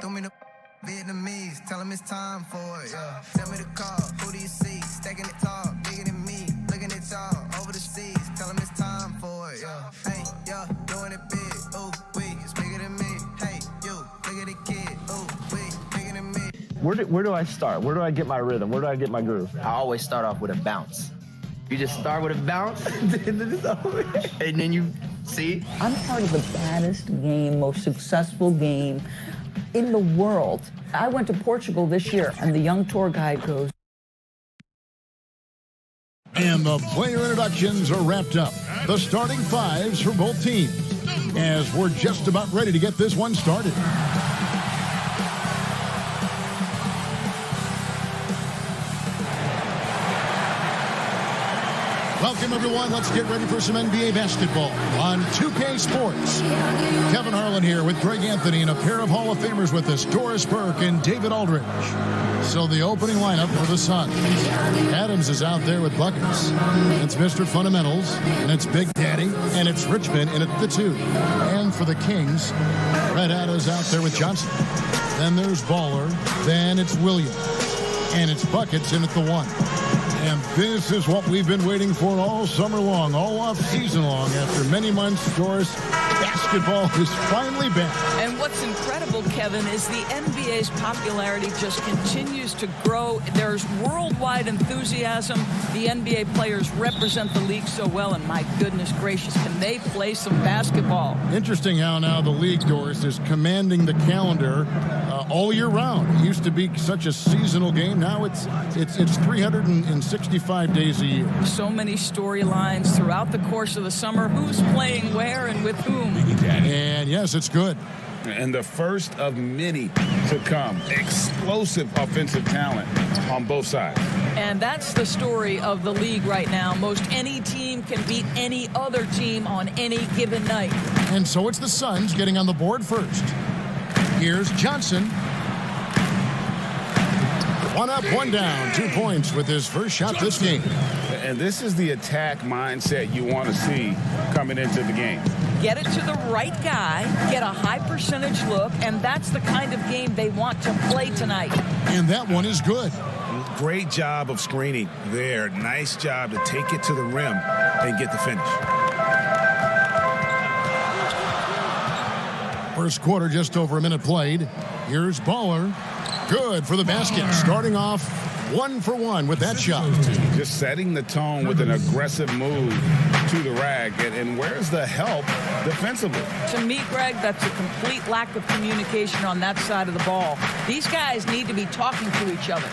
threw me the Vietnamese, tell him it's time for it, yeah. Tell me the call, who do you see? Stacking it tall, bigger than me. Looking at y'all, over the seas, tell him it's time for it, yeah. Hey, yeah, doing it big, ooh, wee, it's bigger than me. Hey, you, look at the kid, ooh, wee, bigger than me. Where do I start? Where do I get my rhythm? Where do I get my groove? I always start off with a bounce. You just start with a bounce, and then you see. I'm part of the baddest game, most successful game in the world. I went to Portugal this year, and the young tour guide goes. And the player introductions are wrapped up. The starting fives for both teams, as we're just about ready to get this one started. Welcome, everyone. Let's get ready for some NBA basketball on 2K Sports. Kevin Harlan here with Greg Anthony and a pair of Hall of Famers with us, Doris Burke and David Aldridge. So the opening lineup for the Suns. Adams is out there with buckets. It's Mr. Fundamentals, and it's Big Daddy, and it's Richmond in at the 2. And for the Kings, Red Adams out there with Johnson. Then there's Baller. Then it's Williams. And it's Buckets in at the 1. And this is what we've been waiting for all summer long, all off season long. After many months, Doris, basketball is finally back. And what's incredible, Kevin, is the NBA's popularity just continues to grow. There's worldwide enthusiasm. The NBA players represent the league so well, and my goodness gracious, can they play some basketball? Interesting how now the league, Doris, is commanding the calendar all year round. It used to be such a seasonal game. Now it's 365 days a year. So many storylines throughout the course of the summer. Who's playing where and with whom? And yes, it's good. And the first of many to come. Explosive offensive talent on both sides. And that's the story of the league right now. Most any team can beat any other team on any given night. And so it's the Suns getting on the board first. Here's Johnson. One up, one down, 2 points with his first shot this game. And this is the attack mindset you want to see coming into the game. Get it to the right guy, get a high percentage look, and that's the kind of game they want to play tonight. And that one is good. Great job of screening there. Nice job to take it to the rim and get the finish. First quarter, just over a minute played. Here's Baller. Good for the basket. Starting off 1 for 1 with that shot. Just setting the tone with an aggressive move to the rack. And where's the help defensively? To me, Greg, that's a complete lack of communication on that side of the ball. These guys need to be talking to each other.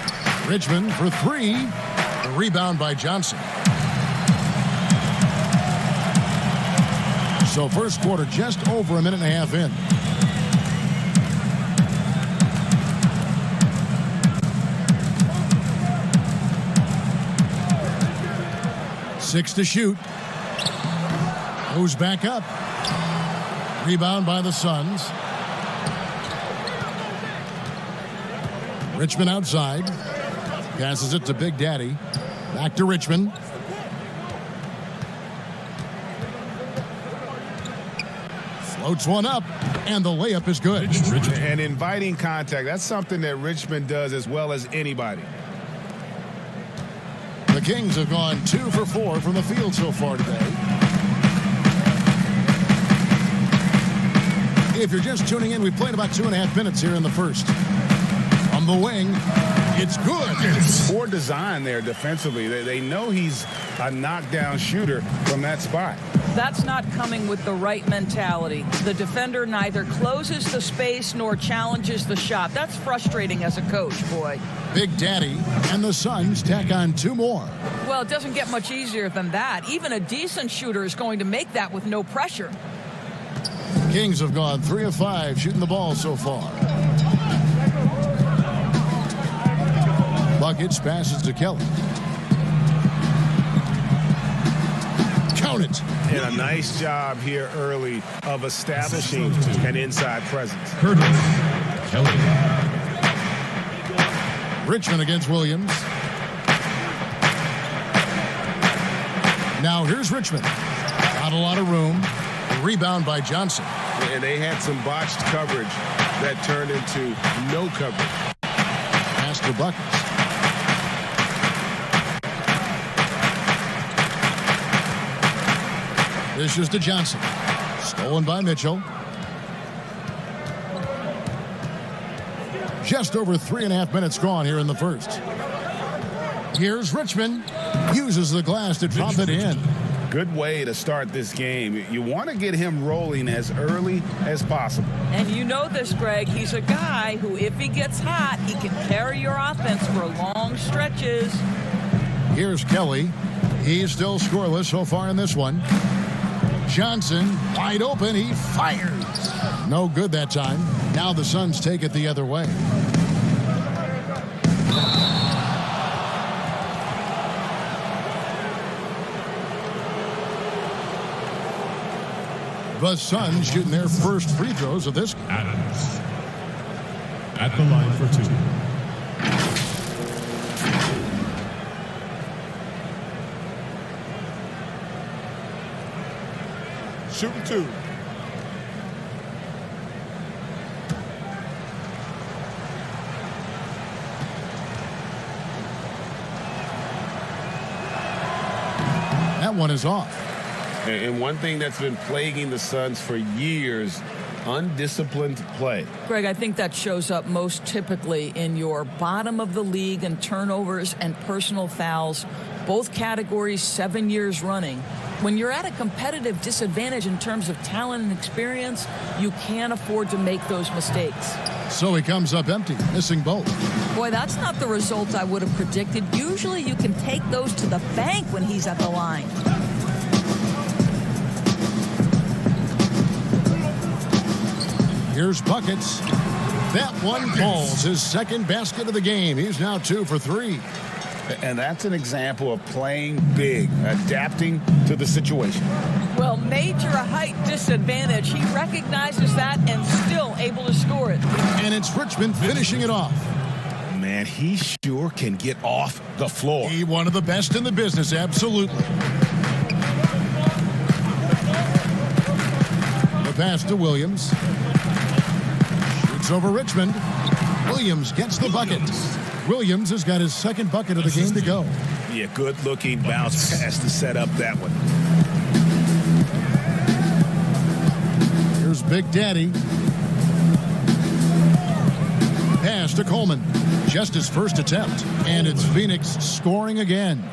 Richmond for 3. The rebound by Johnson. So first quarter just over a minute and a half in. Six to shoot. Goes back up. Rebound by the Suns. Richmond outside. Passes it to Big Daddy. Back to Richmond. Floats one up, and the layup is good. And inviting contact. That's something that Richmond does as well as anybody. The Kings have gone 2 for 4 from the field so far today. If you're just tuning in, we played about 2.5 minutes here in the first. On the wing, it's good. Poor design there defensively. They know he's a knockdown shooter from that spot. That's not coming with the right mentality. The defender neither closes the space nor challenges the shot. That's frustrating as a coach, boy. Big Daddy and the Suns tack on 2 more. Well, it doesn't get much easier than that. Even a decent shooter is going to make that with no pressure. Kings have gone 3 of 5 shooting the ball so far. Buckets passes to Kelly. Count it. And a nice job here early of establishing an inside presence. Curtis. Kelly. Richmond against Williams. Now here's Richmond. Not a lot of room. Rebound by Johnson. And they had some botched coverage that turned into no coverage. Pass to Buckets. Dishes to Johnson. Stolen by Mitchell. Just over 3.5 minutes gone here in the first. Here's Richmond. Uses the glass to drop it in. Good way to start this game. You want to get him rolling as early as possible. And you know this, Greg. He's a guy who, if he gets hot, he can carry your offense for long stretches. Here's Kelly. He's still scoreless so far in this one. Johnson, wide open. He fires. No good that time. Now the Suns take it the other way. The Suns shooting their first free throws of this game. Adams at the line for 2. Shooting 2. That one is off. And one thing that's been plaguing the Suns for years, undisciplined play. Greg, I think that shows up most typically in your bottom of the league in turnovers and personal fouls, both categories 7 years running. When you're at a competitive disadvantage in terms of talent and experience, you can't afford to make those mistakes. So he comes up empty, missing both. Boy, that's not the result I would have predicted. Usually you can take those to the bank when he's at the line. Here's Buckets. That one falls. His second basket of the game. He's now 2 for 3. And that's an example of playing big, adapting to the situation. Well, major height disadvantage. He recognizes that and still able to score it. And it's Richmond finishing it off. Man, he sure can get off the floor. He one of the best in the business, absolutely. The pass to Williams. Shoots over Richmond. Williams gets the bucket. Williams has got his second bucket of the game to go. Yeah, good-looking bounce pass to set up that one. Here's Big Daddy. Pass to Coleman. Just his first attempt. And it's Phoenix scoring again.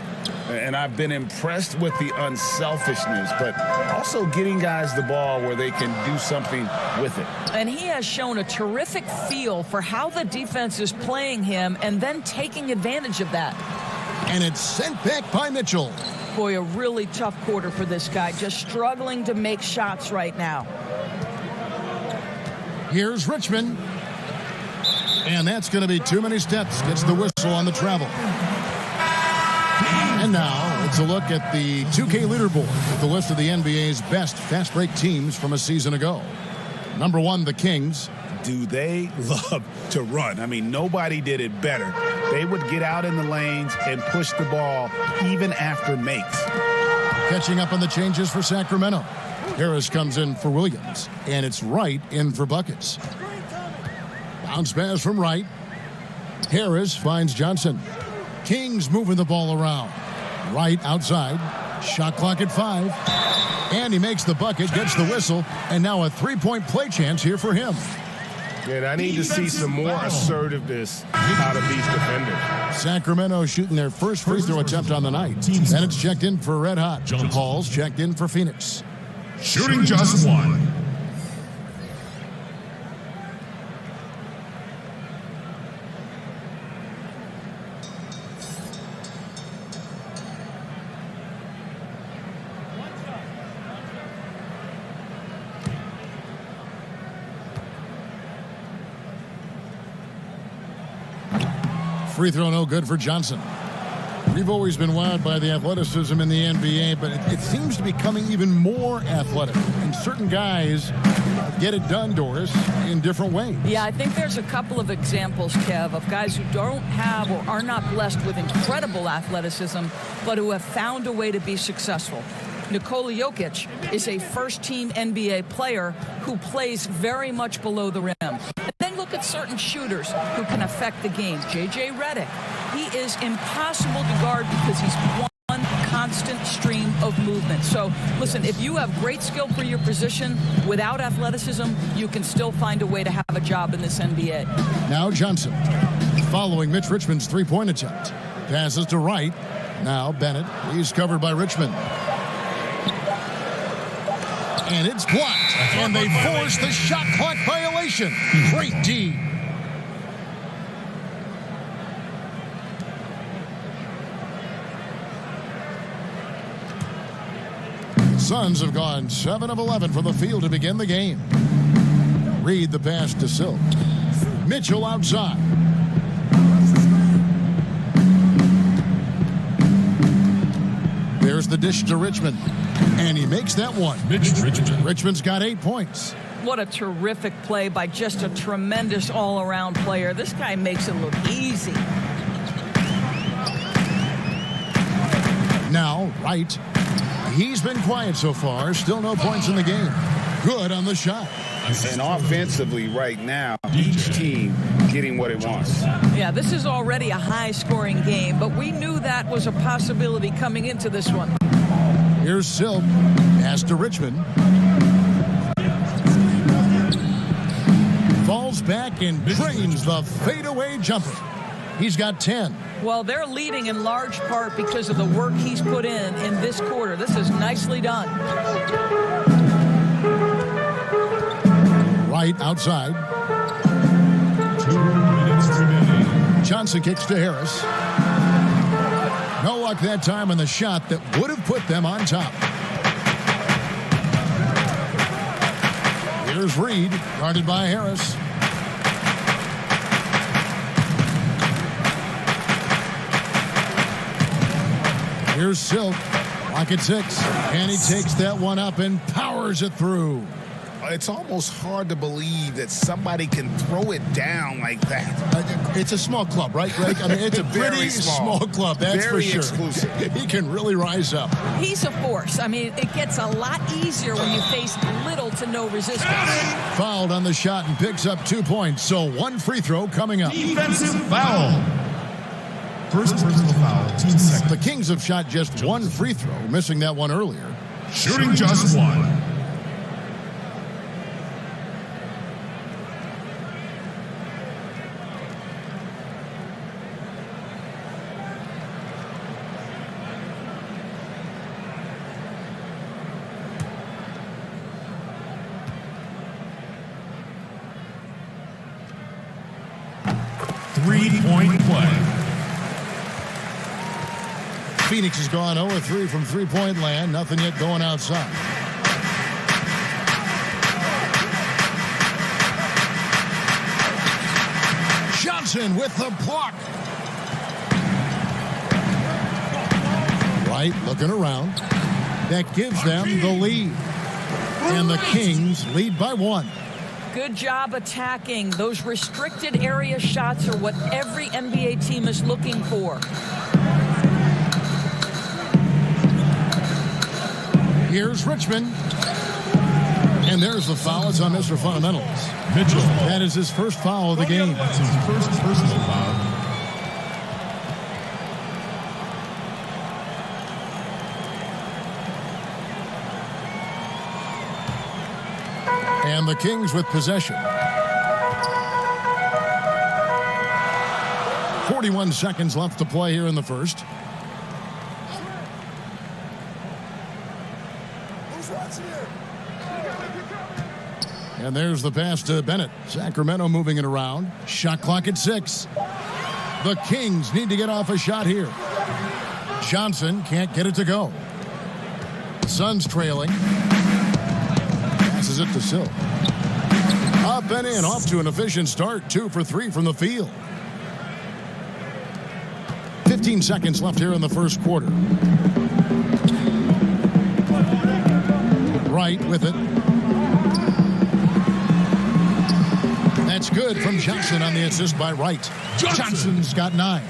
And I've been impressed with the unselfishness, but also getting guys the ball where they can do something with it. And he has shown a terrific feel for how the defense is playing him and then taking advantage of that. And it's sent back by Mitchell. Boy, a really tough quarter for this guy, just struggling to make shots right now. Here's Richmond. And that's going to be too many steps. Gets the whistle on the travel. And now it's a look at the 2K leaderboard with the list of the NBA's best fast break teams from a season ago. Number 1, the Kings. Do they love to run? I mean, nobody did it better. They would get out in the lanes and push the ball even after makes. Catching up on the changes for Sacramento. Harris comes in for Williams, and it's Wright in for Buckets. Bounce pass from Wright. Harris finds Johnson. Kings moving the ball around. Wright outside. Shot clock at 5. And he makes the bucket, gets the whistle, and now a three-point play chance here for him. And I need to see some more assertiveness out of these defenders. Sacramento shooting their first free throw attempt on the night. And it's checked in for Red Hot. Paul's checked in for Phoenix. Shooting just 1. Free throw no good for Johnson. We've always been wowed by the athleticism in the NBA, but it seems to be becoming even more athletic. And certain guys get it done, Doris, in different ways. Yeah, I think there's a couple of examples, Kev, of guys who don't have or are not blessed with incredible athleticism, but who have found a way to be successful. Nikola Jokic is a first-team NBA player who plays very much below the rim. And then look at certain shooters who can affect the game. J.J. Redick, he is impossible to guard because he's one constant stream of movement. So, listen, if you have great skill for your position without athleticism, you can still find a way to have a job in this NBA. Now Johnson, following Mitch Richmond's three-point attempt. Passes to Wright. Now Bennett. He's covered by Richmond. And it's blocked. And they force the shot clock violation. Great D. Suns have gone 7 of 11 from the field to begin the game. Reed the pass to Silk. Mitchell outside. There's the dish to Richmond. And he makes that one. Richmond's got 8 points. What a terrific play by just a tremendous all-around player. This guy makes it look easy. Now, Wright. He's been quiet so far. Still no points in the game. Good on the shot. And offensively right now, each team getting what it wants. Yeah, this is already a high-scoring game, but we knew that was a possibility coming into this one. Here's Silk. Pass to Richmond. Falls back and drains the fadeaway jumper. He's got 10. Well, they're leading in large part because of the work he's put in this quarter. This is nicely done. Right outside. 2 minutes remaining. Johnson kicks to Harris. No luck that time on the shot that would have put them on top. Here's Reed, guarded by Harris. Here's Silk, lock at 6. And he takes that one up and powers it through. It's almost hard to believe that somebody can throw it down like that. It's a small club, right, Greg? I mean, it's a pretty small club, that's very for sure. Exclusive. He can really rise up. He's a force. I mean, it gets a lot easier when you face little to no resistance. Fouled on the shot and picks up 2 points. So 1 free throw coming up. Defensive foul. First personal foul, team second. The Kings have shot just 1 free throw, missing that one earlier. Shooting just 1. Three-point play. Phoenix has gone 0-3 from three-point land. Nothing yet going outside. Johnson with the block. Right, looking around. That gives them the lead. And the Kings lead by 1. Good job attacking. Those restricted area shots are what every NBA team is looking for. Here's Richmond. And there's the foul. It's on Mr. Fundamentals. Mitchell. That is his first foul of the game. That's his first personal foul. And the Kings with possession. 41 seconds left to play here in the first. And there's the pass to Bennett. Sacramento moving it around. Shot clock at 6. The Kings need to get off a shot here. Johnson can't get it to go. Suns trailing. Passes it to Silk. Up and in, off to an efficient start. 2 for 3 from the field. 15 seconds left here in the first quarter. Wright with it. That's good from Johnson on the assist by Wright. Johnson's got 9.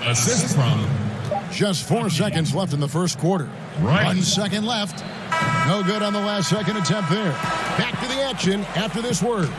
Assist from. Just 4 seconds left in the first quarter. Right. 1 second left. No good on the last second attempt there. Back to the action after this word.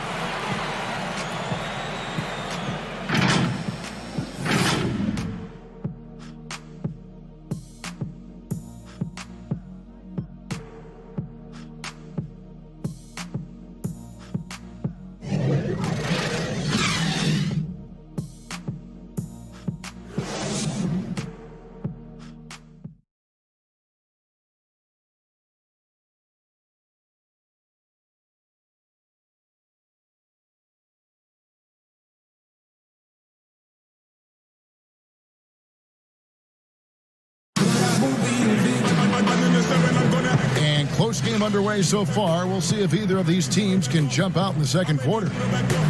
And close game underway so far. We'll see if either of these teams can jump out in the second quarter.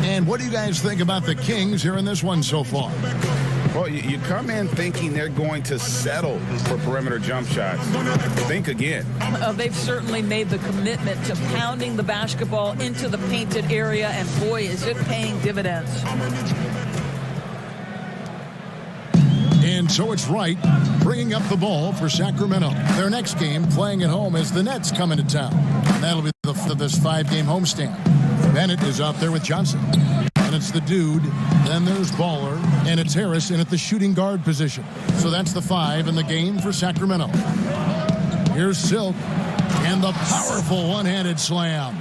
And what do you guys think about the Kings here in this one so far? Well, you come in thinking they're going to settle for perimeter jump shots. Think again. They've certainly made the commitment to pounding the basketball into the painted area, and boy, is it paying dividends. And so it's Wright bringing up the ball for Sacramento. Their next game playing at home as the Nets come into town. That'll be this 5-game homestand. Bennett is out there with Johnson. And it's the dude. Then there's Baller. And it's Harris in at the shooting guard position. So that's the 5 in the game for Sacramento. Here's Silk. And the powerful one-handed slam.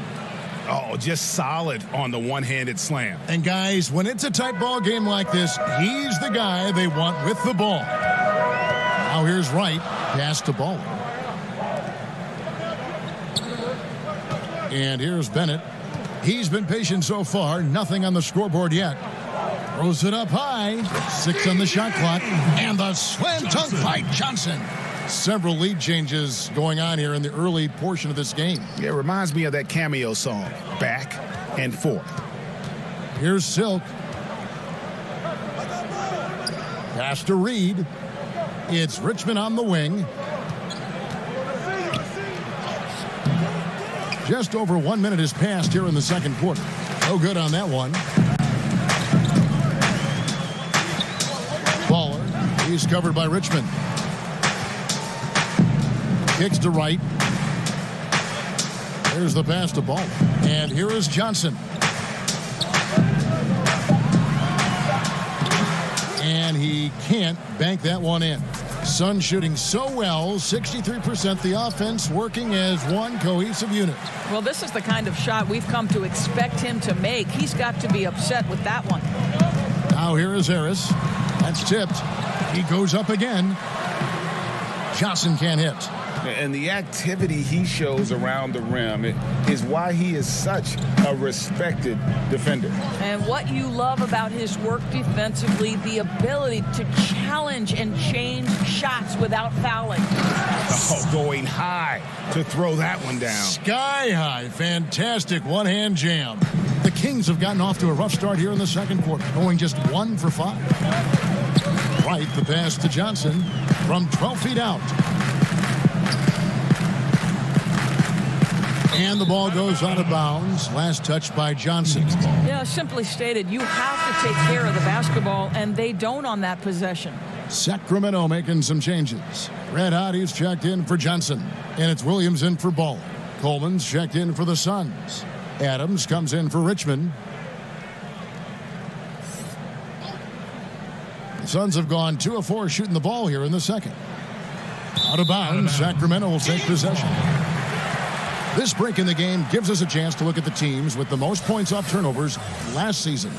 Oh, just solid on the one-handed slam. And guys, when it's a tight ball game like this, he's the guy they want with the ball. Now here's Wright, pass to Baller. And here's Bennett. He's been patient so far, nothing on the scoreboard yet. Throws it up high, 6 on the shot clock, and the slam dunk by Johnson. Several lead changes going on here in the early portion of this game. Yeah, it reminds me of that Cameo song, Back and Forth. Here's Silk. Pass to Reed. It's Richmond on the wing. Just over 1 minute has passed here in the second quarter. No good on that one. Baller. He's covered by Richmond. Kicks to Wright. There's the pass to Baller. And here is Johnson. And he can't bank that one in. Sun shooting so well, 63%. The offense working as one cohesive unit. Well, this is the kind of shot we've come to expect him to make. He's got to be upset with that one. Now here is Harris. That's tipped. He goes up again. Johnson can't hit. And the activity he shows around the rim is why he is such a respected defender. And what you love about his work defensively, the ability to challenge and change shots without fouling. Oh, going high to throw that one down. Sky high. Fantastic one-hand jam. The Kings have gotten off to a rough start here in the second quarter, going just 1 for 5. Right, the pass to Johnson from 12 feet out. And the ball goes out of bounds. Last touch by Johnson. Yeah, simply stated, you have to take care of the basketball, and they don't on that possession. Sacramento making some changes. Red Hotties checked in for Johnson. And it's Williams in for Ball. Coleman's checked in for the Suns. Adams comes in for Richmond. The Suns have gone 2 of 4 shooting the ball here in the second. Out of bounds, Sacramento will take possession. This break in the game gives us a chance to look at the teams with the most points off turnovers last season.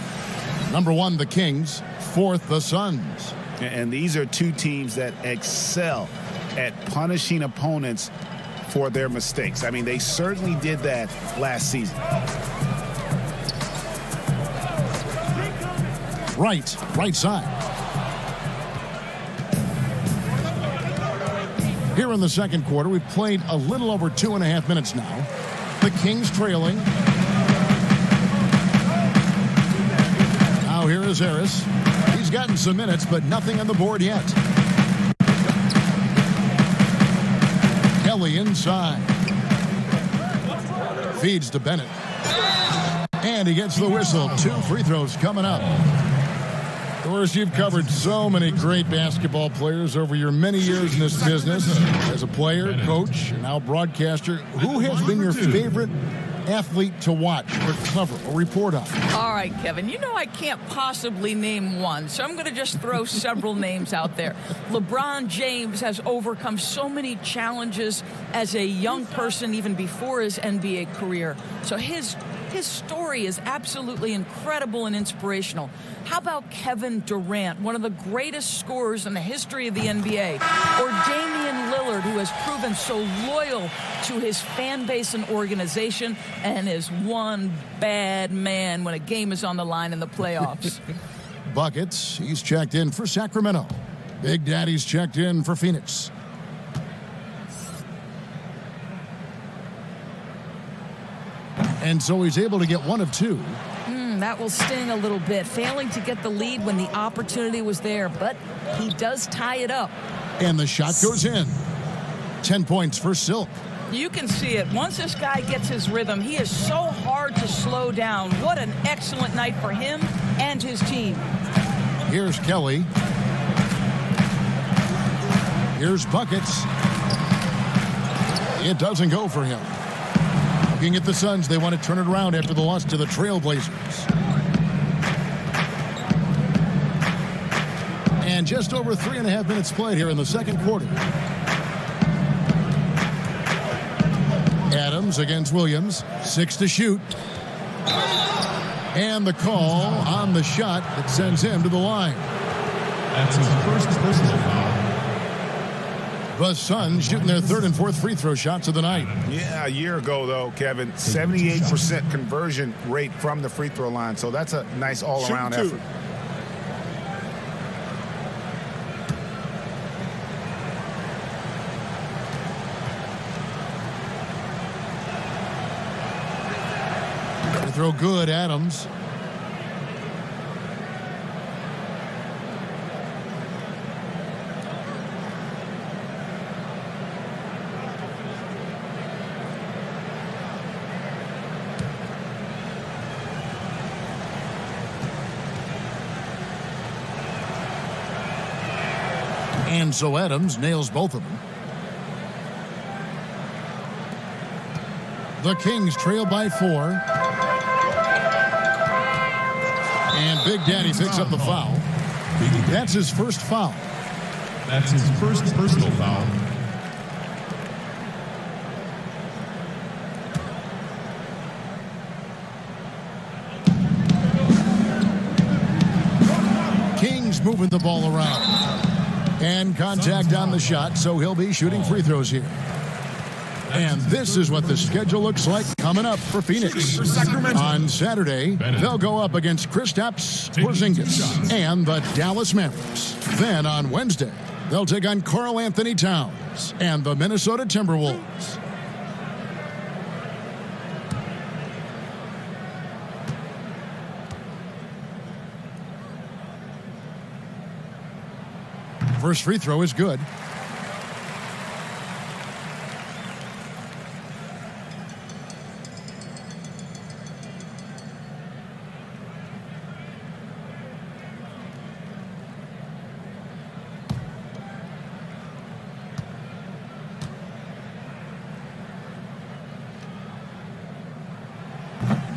Number 1, the Kings. 4th, the Suns. And these are two teams that excel at punishing opponents for their mistakes. I mean, they certainly did that last season. Right side. Here in the second quarter, we've played a little over 2.5 minutes now. The Kings trailing. Now here is Harris. He's gotten some minutes, but nothing on the board yet. Kelly inside. Feeds to Bennett. And he gets the whistle. 2 free throws coming up. Doris, you've covered so many great basketball players over your many years in this business as a player, coach, and now broadcaster. Who has been your favorite athlete to watch or cover or report on? All right, Kevin, you know I can't possibly name one, so I'm going to just throw several names out there. LeBron James has overcome so many challenges as a young person, even before his NBA career. So his story is absolutely incredible and inspirational. How about Kevin Durant, one of the greatest scorers in the history of the NBA? Or Damian Lillard, who has proven so loyal to his fan base and organization and is one bad man when a game is on the line in the playoffs. Buckets, he's checked in for Sacramento. Big Daddy's checked in for Phoenix. And so he's able to get one of two. That will sting a little bit, failing to get the lead when the opportunity was there, but he does tie it up. And the shot goes in. 10 points for Silk. You can see it. Once this guy gets his rhythm, he is so hard to slow down. What an excellent night for him and his team. Here's Kelly. Here's Buckets. It doesn't go for him. Looking at the Suns, they want to turn it around after the loss to the Trailblazers. And just over 3.5 minutes played here in the second quarter. Adams against Williams. 6 to shoot. And the call on the shot that sends him to the line. That's his first personal foul. The Suns shooting their third and fourth free throw shots of the night. Yeah, a year ago, though, Kevin, 78% conversion rate from the free throw line. So that's a nice all-around effort. Free throw good, Adams. And so Adams nails both of them. The Kings trail by 4. And Big Daddy picks up the foul. That's his first foul. That's his first personal foul. Kings moving the ball around. And contact on the shot, so he'll be shooting free throws here. And this is what the schedule looks like coming up for Phoenix. On Saturday, they'll go up against Kristaps Porzingis and the Dallas Mavericks. Then on Wednesday, they'll take on Karl Anthony Towns and the Minnesota Timberwolves. First free throw is good.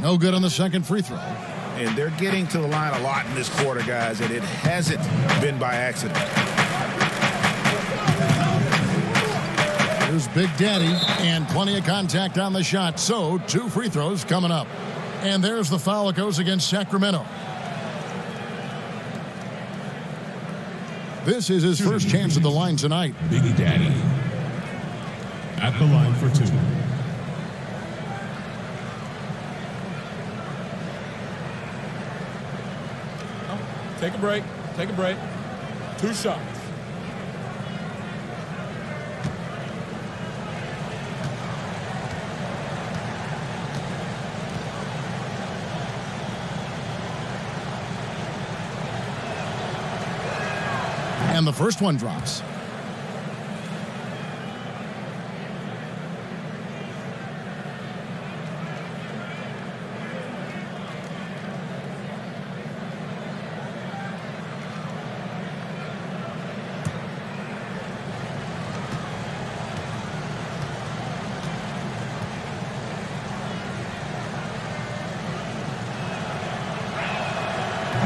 No good on the second free throw. And they're getting to the line a lot in this quarter, guys, and it hasn't been by accident. Here's Big Daddy, and plenty of contact on the shot, so 2 free throws coming up. And there's the foul that goes against Sacramento. This is his first chance at the line tonight. Big Daddy at the line for 2. Take a break. Take a break. 2 shots. And the first one drops.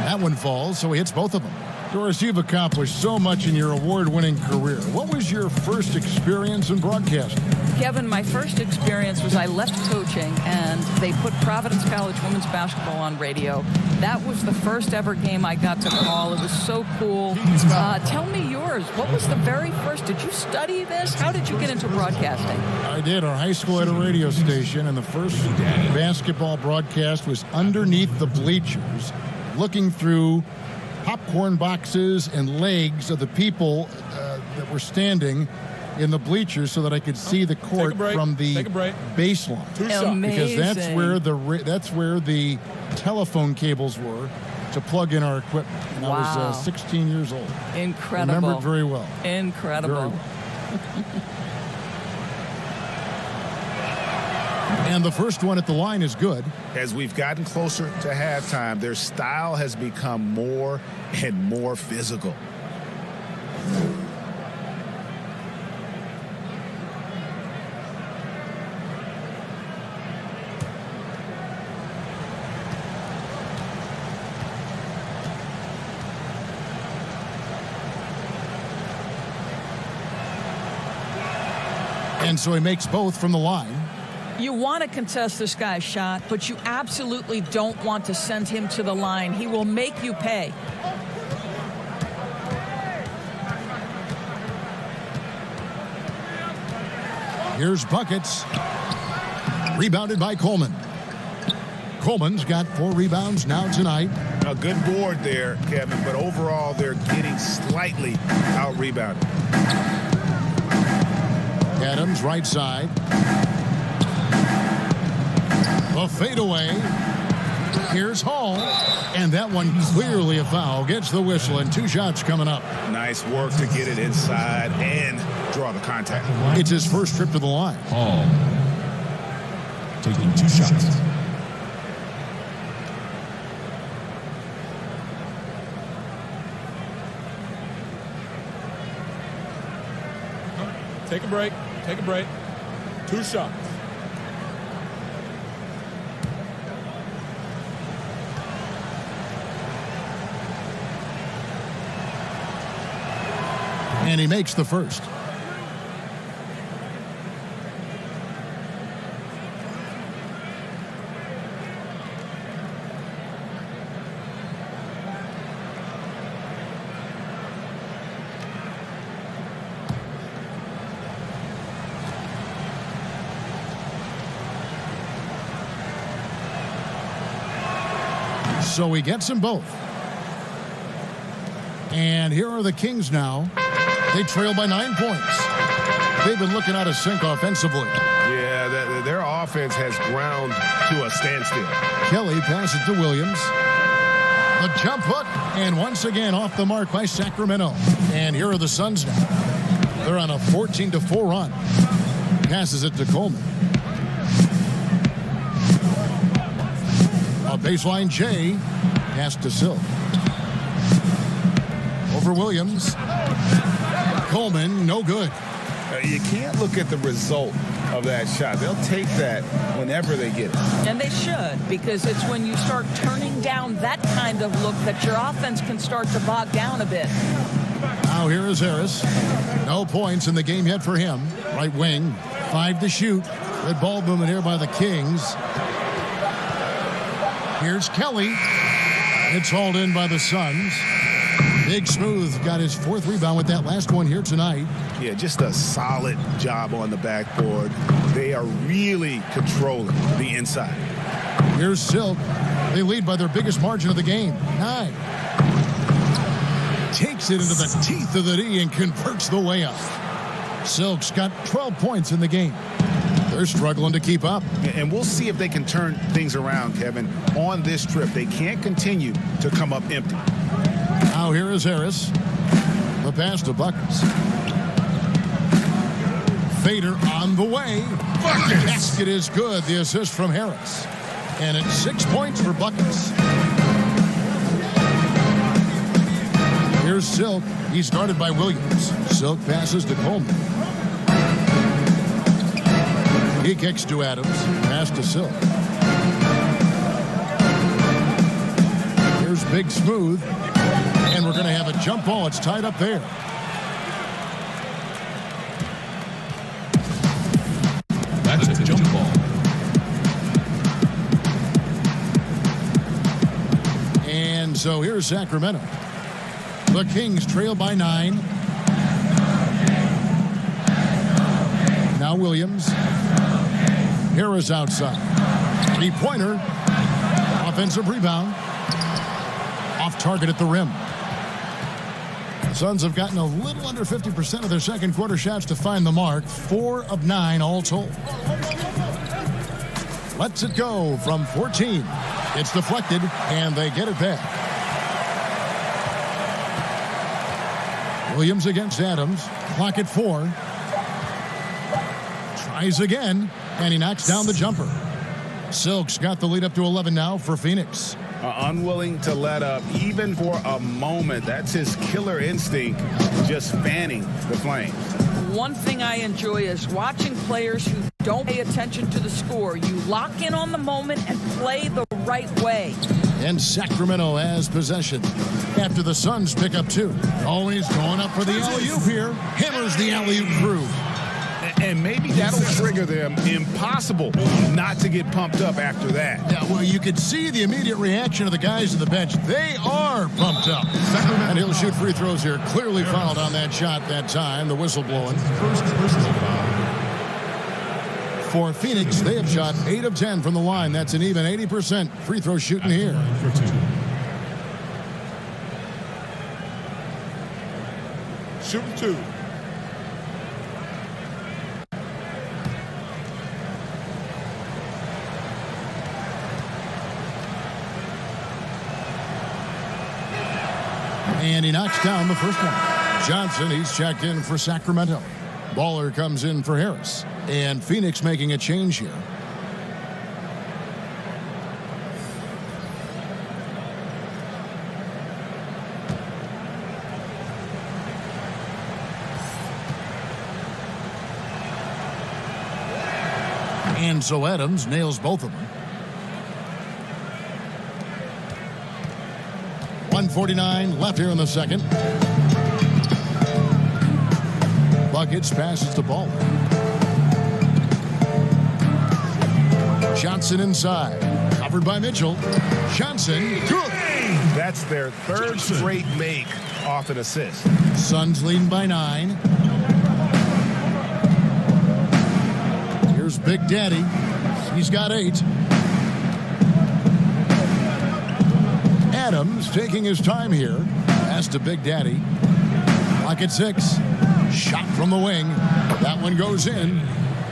That one falls, so he hits both of them. Doris, you've accomplished so much in your award-winning career. What was your first experience in broadcasting? Kevin, my first experience was I left coaching and they put Providence College women's basketball on radio. That was the first ever game I got to call. It was so cool. Tell me yours. What was the very first? Did you study this? How did you get into broadcasting? I did. Our high school had a radio station, and the first basketball broadcast was underneath the bleachers, looking through popcorn boxes and legs of the people that were standing in the bleachers so that I could see the court from the baseline. Amazing. Because that's where the telephone cables were to plug in our equipment. And I was 16 years old. Incredible. Remember it very well. Incredible. Very well. And the first one at the line is good. As we've gotten closer to halftime, their style has become more and more physical. And so he makes both from the line. You want to contest this guy's shot, but you absolutely don't want to send him to the line. He will make you pay. Here's buckets. Rebounded by Coleman. Coleman's got 4 rebounds now tonight. A good board there, Kevin, but overall they're getting slightly out-rebounded. Adams, right side. A fadeaway. Here's Hall. And that one clearly a foul. Gets the whistle, and 2 shots coming up. Nice work to get it inside and draw the contact. It's his first trip to the line. Hall taking 2 shots. Take a break. Take a break. 2 shots. And he makes the first. So he gets them both. And here are the Kings now. They trail by 9 points. They've been looking out of sync offensively. Yeah, their offense has ground to a standstill. Kelly passes to Williams. The jump hook, and once again off the mark by Sacramento. And here are the Suns now. They're on a 14-4 run. Passes it to Coleman. A baseline J. Pass to Silk. Over Williams. Coleman, no good. You can't look at the result of that shot. They'll take that whenever they get it. And they should, because it's when you start turning down that kind of look that your offense can start to bog down a bit. Now here is Harris. No points in the game yet for him. Right wing, 5 to shoot. Good ball movement here by the Kings. Here's Kelly. It's hauled in by the Suns. Big Smooth got his 4th rebound with that last one here tonight. Yeah, just a solid job on the backboard. They are really controlling the inside. Here's Silk. They lead by their biggest margin of the game, 9. Takes it into the teeth of the D and converts the layup. Silk's got 12 points in the game. They're struggling to keep up. And we'll see if they can turn things around, Kevin, on this trip. They can't continue to come up empty. Now here is Harris. The pass to Buckets. Fader on the way. Buckets. Basket is good. The assist from Harris. And it's 6 points for Buckets. Here's Silk. He's guarded by Williams. Silk passes to Coleman. He kicks to Adams. Pass to Silk. Here's Big smooth. And we're going to have a jump ball. It's tied up there. That's a jump ball. And so here's Sacramento. The Kings trail by 9. Now Williams. Harris outside. Three-pointer. Offensive rebound. Off target at the rim. The Suns have gotten a little under 50% of their second quarter shots to find the mark. 4 of 9 all told. Lets it go from 14. It's deflected, and they get it back. Williams against Adams. Clock at 4. Tries again, and he knocks down the jumper. Silk's got the lead up to 11 now for Phoenix. Unwilling to let up even for a moment. That's his killer instinct, just fanning the flames. One thing I enjoy is watching players who don't pay attention to the score. You lock in on the moment and play the right way. And Sacramento has possession after the Suns pick up 2. Always going up for the alley-oop here. Hammers the alley-oop through. And maybe that'll trigger them. Impossible not to get pumped up after that. Yeah, well, you could see the immediate reaction of the guys on the bench. They are pumped up. And he'll shoot free throws here. Clearly fouled on that shot that time. The whistle blowing. First personal foul. For Phoenix, they have shot 8 of 10 from the line. That's an even 80% free throw shooting here. For 2. Shooting 2. And he knocks down the first one. Johnson, he's checked in for Sacramento. Baller comes in for Harris. And Phoenix making a change here. And so Adams nails both of them. 1:49 left here in the second. Buckets passes the ball. Johnson inside. Covered by Mitchell. Johnson, good. That's their third straight make off an assist. Suns leading by 9. Here's Big Daddy. He's got 8. Adams taking his time here. Pass to Big Daddy. Clock at 6. Shot from the wing. That one goes in.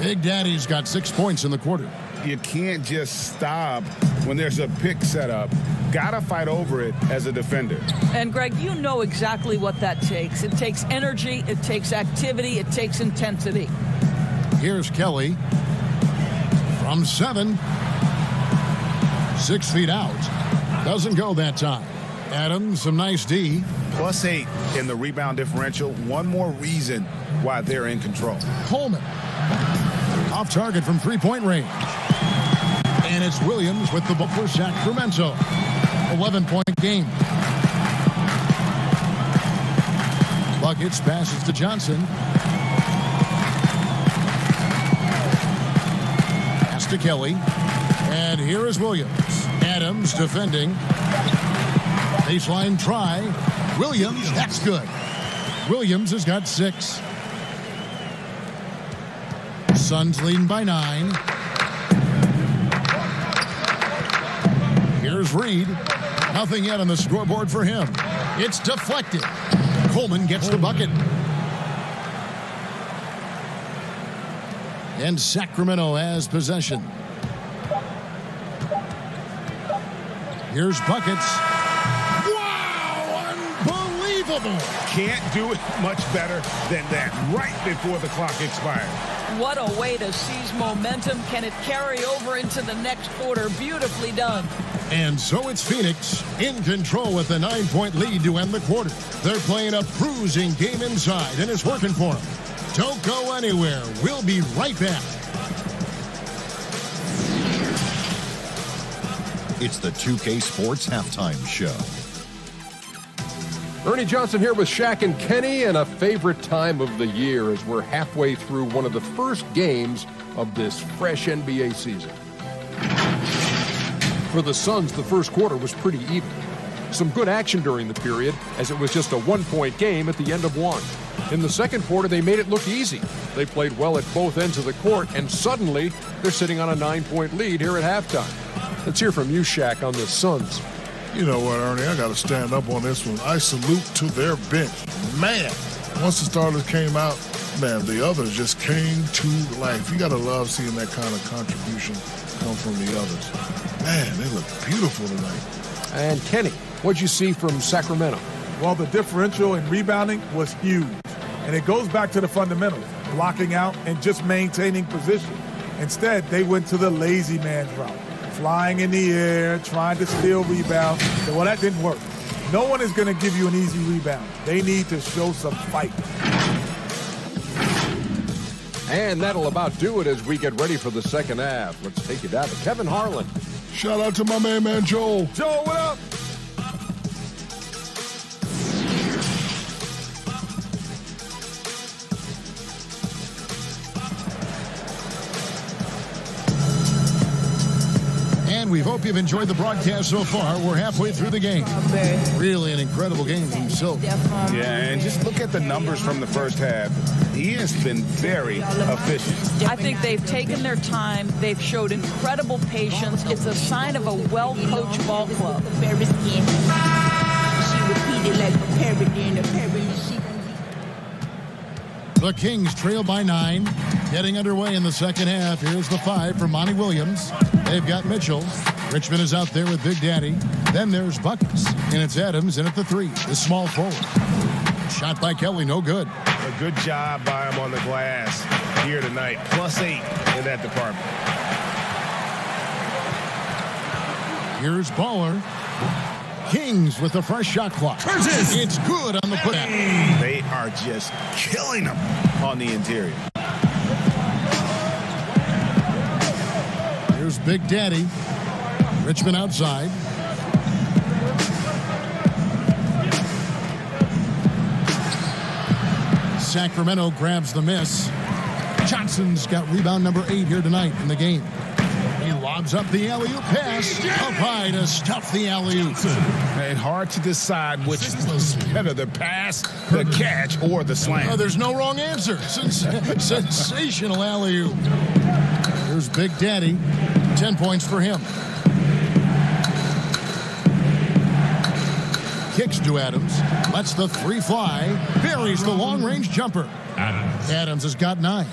Big Daddy's got 6 points in the quarter. You can't just stop when there's a pick set up. Gotta fight over it as a defender. And Greg, you know exactly what that takes. It takes energy, it takes activity, it takes intensity. Here's Kelly from 7. 6 feet out. Doesn't go that time. Adams, some nice D. +8 in the rebound differential. One more reason why they're in control. Coleman. Off target from three-point range. And it's Williams with the ball for Sacramento. 11-point game. Buckets passes to Johnson. Pass to Kelly. And here is Williams. Adams defending. Baseline try. Williams, that's good. Williams has got 6. Suns leading by 9. Here's Reed. Nothing yet on the scoreboard for him. It's deflected. Coleman gets the bucket. And Sacramento has possession. Here's buckets. Wow! Unbelievable! Can't do it much better than that right before the clock expires. What a way to seize momentum. Can it carry over into the next quarter? Beautifully done. And so it's Phoenix in control with a 9-point lead to end the quarter. They're playing a bruising game inside, and it's working for them. Don't go anywhere. We'll be right back. It's the 2K Sports Halftime Show. Ernie Johnson here with Shaq and Kenny, and a favorite time of the year as we're halfway through one of the first games of this fresh NBA season. For the Suns, the first quarter was pretty even. Some good action during the period, as it was just a one-point game at the end of one. In the second quarter, they made it look easy. They played well at both ends of the court, and suddenly they're sitting on a 9-point lead here at halftime. Let's hear from you, Shaq, on the Suns. You know what, Ernie, I got to stand up on this one. I salute to their bench. Man, once the starters came out, man, the others just came to life. You got to love seeing that kind of contribution come from the others. Man, they look beautiful tonight. And Kenny, what'd you see from Sacramento? Well, the differential in rebounding was huge. And it goes back to the fundamentals, blocking out and just maintaining position. Instead, they went to the lazy man's route. Flying in the air, trying to steal rebounds. Well, that didn't work. No one is going to give you an easy rebound. They need to show some fight. And that'll about do it as we get ready for the second half. Let's take you down to Kevin Harlan. Shout out to my man Joel. Joel, what up? And we hope you've enjoyed the broadcast so far. We're halfway through the game. Really an incredible game from Silk. Yeah, and just look at the numbers from the first half. He has been very efficient. I think they've taken their time. They've showed incredible patience. It's a sign of a well-coached ball club. The Kings trail by 9. Getting underway in the second half. Here's the 5 for Monty Williams. They've got Mitchell. Richmond is out there with Big Daddy. Then there's Buckets. And it's Adams in at the 3. The small forward. Shot by Kelly, no good. A good job by him on the glass here tonight. +8 in that department. Here's Baller. Kings with the fresh shot clock. It's good on the putback. They are just killing them on the interior. Here's Big Daddy. Richmond outside. Sacramento grabs the miss. Johnson's got rebound number 8 here tonight in the game. He lobs up the alley-oop pass. Up high to stuff the alley-oop. And hard to decide which was better, the pass, the catch, or the slam. There's no wrong answer. Sensational alley-oop. Here's Big Daddy. 10 points for him. Kicks to Adams. Lets the 3 fly. Buries the long-range jumper. Adams has got 9.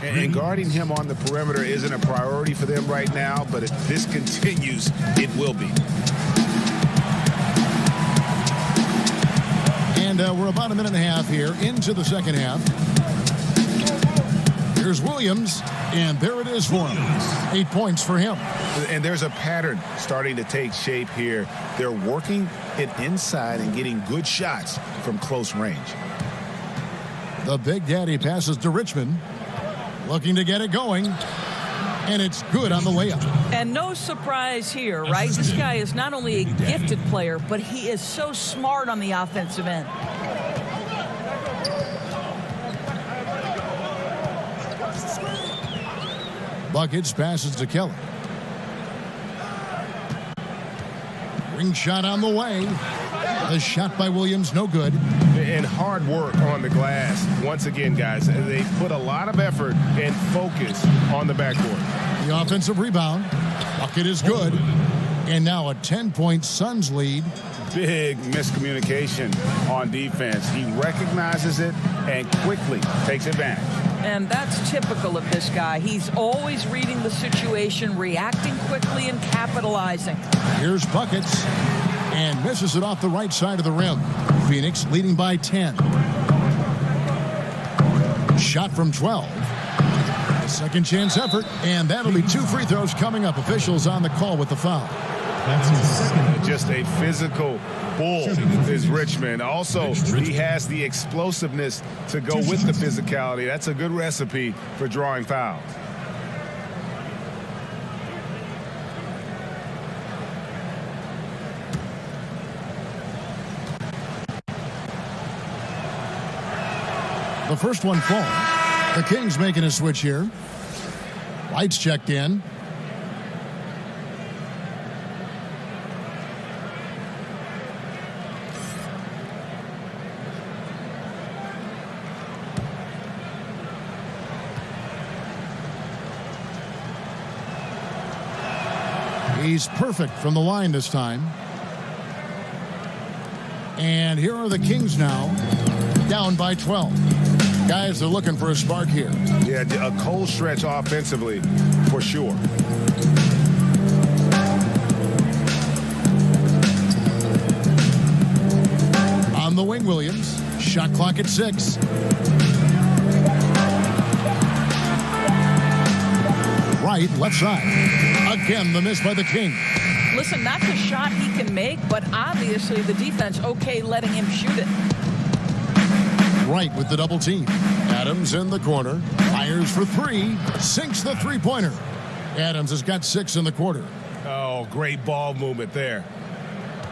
And guarding him on the perimeter isn't a priority for them right now, but if this continues, it will be. And we're about a minute and a half here into the second half. Here's Williams, and there it is for him. 8 points for him. And there's a pattern starting to take shape here. They're working it inside and getting good shots from close range. The Big Daddy passes to Richmond. Looking to get it going. And it's good on the layup. And no surprise here, right? This guy is not only a gifted player, but he is so smart on the offensive end. Buckets passes to Kelly. Ring shot on the way. The shot by Williams, no good. And hard work on the glass. Once again, guys, they put a lot of effort and focus on the backboard. The offensive rebound. Bucket is good. And now a 10-point Suns lead. Big miscommunication on defense. He recognizes it and quickly takes advantage. And that's typical of this guy. He's always reading the situation, reacting quickly, and capitalizing. Here's Buckets. And misses it off the right side of the rim. Phoenix leading by 10. Shot from 12. Second chance effort. And that'll be 2 free throws coming up. Officials on the call with the foul. Just a physical bull is Richmond. Also, he has the explosiveness to go with the physicality. That's a good recipe for drawing fouls. The first one falls. The Kings making a switch here. Lights checked in. He's perfect from the line this time. And here are the Kings now, down by 12. Guys are looking for a spark here. Yeah, a cold stretch offensively, for sure. On the wing, Williams. Shot clock at 6. Right, left side. Again, the miss by the King. Listen, that's a shot he can make, but obviously the defense okay letting him shoot it. Right with the double team. Adams in the corner. Fires for 3. Sinks the three-pointer. Adams has got 6 in the quarter. Oh, great ball movement there.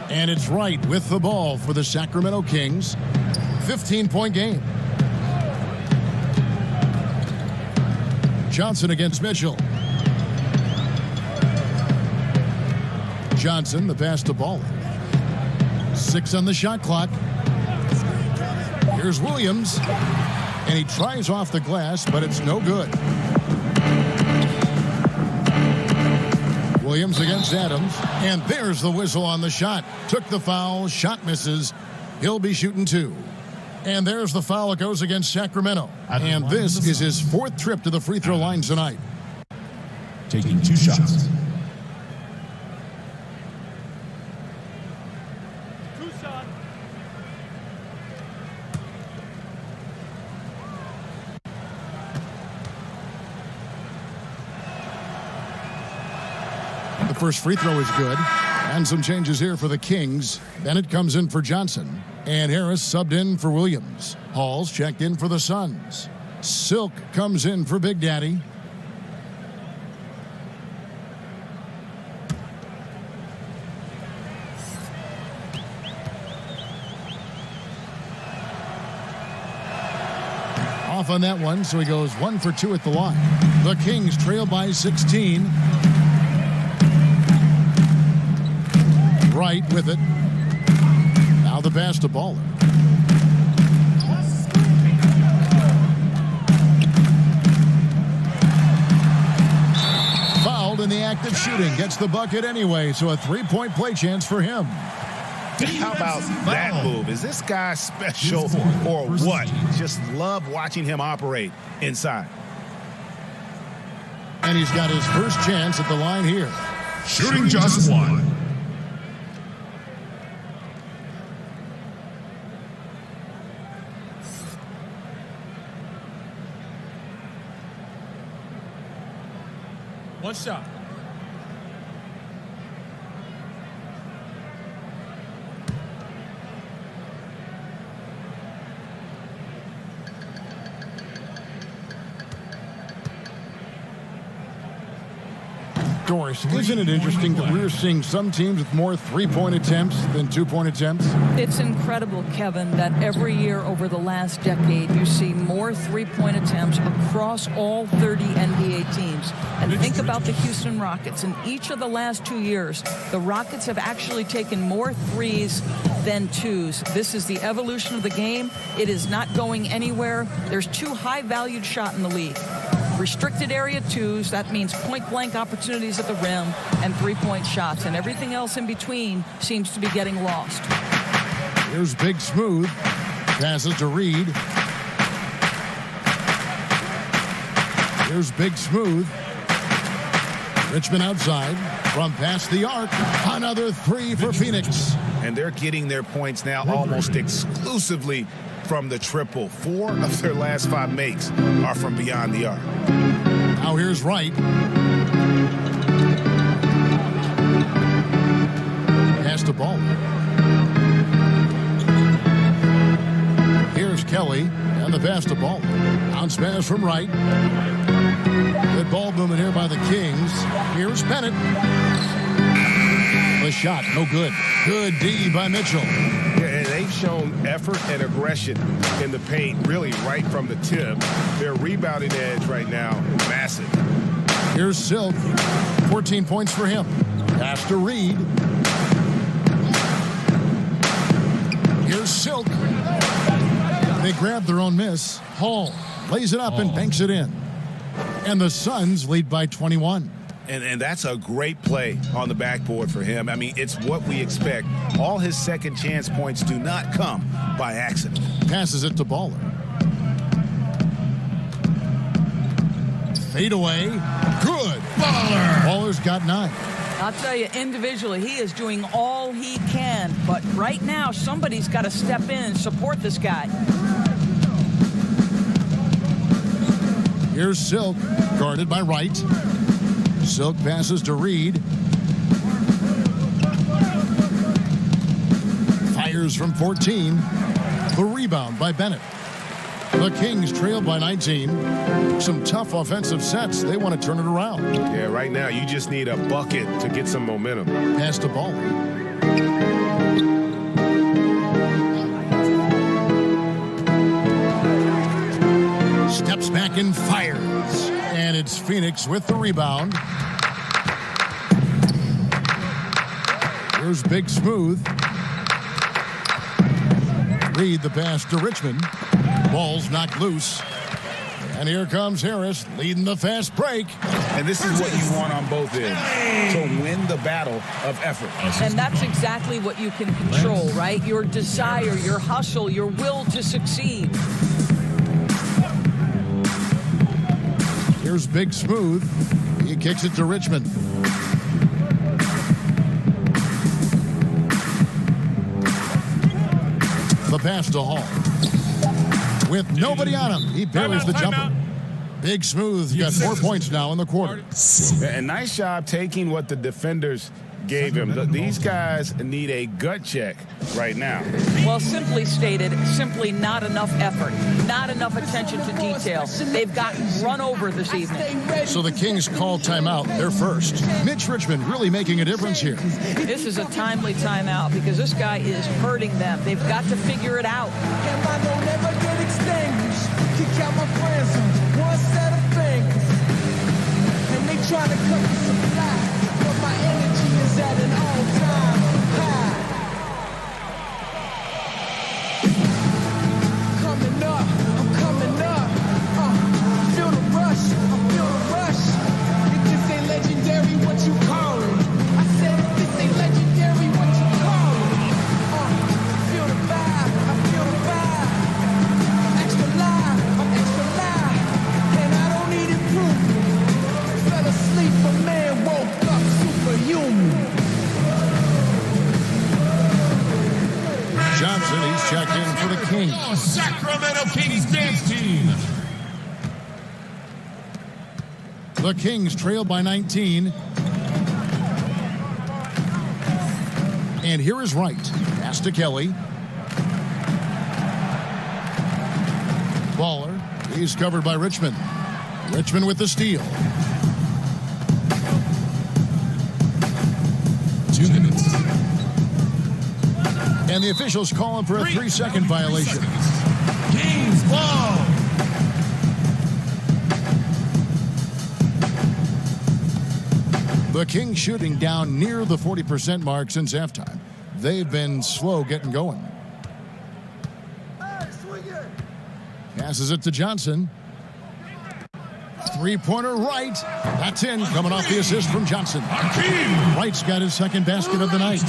And it's Wright with the ball for the Sacramento Kings. 15-point game. Johnson against Mitchell. Johnson, the pass to Ball. 6 on the shot clock. Here's Williams. And he tries off the glass, but it's no good. Williams against Adams. And there's the whistle on the shot. Took the foul. Shot misses. He'll be shooting 2. And there's the foul. It goes against Sacramento. And this is his 4th trip to the free throw line tonight. Taking 2 shots. The first free throw is good. And some changes here for the Kings. Bennett comes in for Johnson. And Harris subbed in for Williams. Hall's checked in for the Suns. Silk comes in for Big Daddy. Off on that one, so he goes 1 for 2 at the line. The Kings trail by 16. Right with it. Now the pass to Baller. Fouled in the act of shooting. Gets the bucket anyway, so a 3-point play chance for him. How about that move? Is this guy special or what? Just love watching him operate inside. And he's got his first chance at the line here. Shooting just 1. One shot. Doris, isn't it interesting that we're seeing some teams with more 3-point attempts than 2-point attempts? It's incredible, Kevin, that every year over the last decade you see more 3-point attempts across all 30 NBA teams. And think about the Houston Rockets. In each of the last 2 years, the Rockets have actually taken more threes than 2s. This is the evolution of the game. It is not going anywhere. There's 2 high-valued shots in the league. Restricted area 2s, that means point-blank opportunities at the rim, and 3-point shots. And everything else in between seems to be getting lost. Here's Big Smooth. Passes to Reed. Here's Big Smooth. Richmond outside. From past the arc. Another 3 for Phoenix. And they're getting their points now almost exclusively from the triple. 4 of their last 5 makes are from beyond the arc. Now here's Wright. Pass to Ball. Here's Kelly and the pass to Ball. Bounce pass from Wright. Good ball movement here by the Kings. Here's Bennett. The shot, no good. Good D by Mitchell. Yeah, they they've shown effort and aggression in the paint, really right from the tip. Their rebounding edge right now, massive. Here's Silk. 14 points for him. Pass to Reed. Here's Silk. They grab their own miss. Hall lays it up and banks it in. And the Suns lead by 21. And that's a great play on the backboard for him. I mean, it's what we expect. All his second chance points do not come by accident. Passes it to Baller. Fade away. Good. Baller. Baller's got 9. I'll tell you, individually, he is doing all he can. But right now, somebody's got to step in and support this guy. Here's Silk, guarded by Wright. Silk passes to Reed. Fires from 14. The rebound by Bennett. The Kings trail by 19. Some tough offensive sets. They want to turn it around. Yeah, right now you just need a bucket to get some momentum. Pass the ball. Steps back and fires. And it's Phoenix with the rebound. Here's Big Smooth. Reed the pass to Richmond. Ball's knocked loose. And here comes Harris leading the fast break. And this is what you want on both ends, to win the battle of effort. And that's exactly what you can control, right? Your desire, your hustle, your will to succeed. Here's Big Smooth. He kicks it to Richmond. The pass to Hall. With nobody on him, he buries the jumper. Big Smooth got 4 points now in the quarter. And nice job taking what the defenders gave him. These guys need a gut check right now. Well, simply stated, simply not enough effort, not enough attention to detail. They've gotten run over this evening. So the Kings call timeout. They're first. Mitch Richmond really making a difference here. This is a timely timeout because this guy is hurting them. They've got to figure it out. Kick out my friends on one set of fingers, and they try to cut the supply, but my energy is at an all-time high. Coming up, I'm coming up. Feel the rush, I feel the rush. If this ain't legendary, what you call it? I said if this ain't legendary, what you call it? Feel the vibe, I feel the vibe. Extra live, I'm extra live, and I don't need improvement. Fell asleep, a man woke up superhuman. Johnson, he's checked in for the Kings. Oh, Sacramento Kings dance team. The Kings trail by 19. And here is Wright. Pass to Kelly. Baller. He's covered by Richmond. Richmond with the steal. 2 minutes. And the officials call him for a 3-second violation. Kings ball. The Kings shooting down near the 40% mark since halftime. They've been slow getting going. Passes it to Johnson. Three-pointer Wright. That's in, coming off the assist from Johnson. Wright's got his second basket of the night.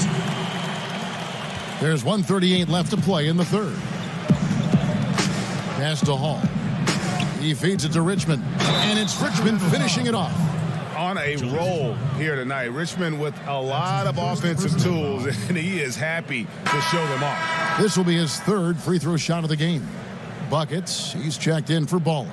There's 1:38 left to play in the third. Pass to Hall. He feeds it to Richmond. And it's Richmond finishing it off. On a roll here tonight. Richmond with a lot of offensive tools, and he is happy to show them off. This will be his third free throw shot of the game. Buckets, he's checked in for Baller.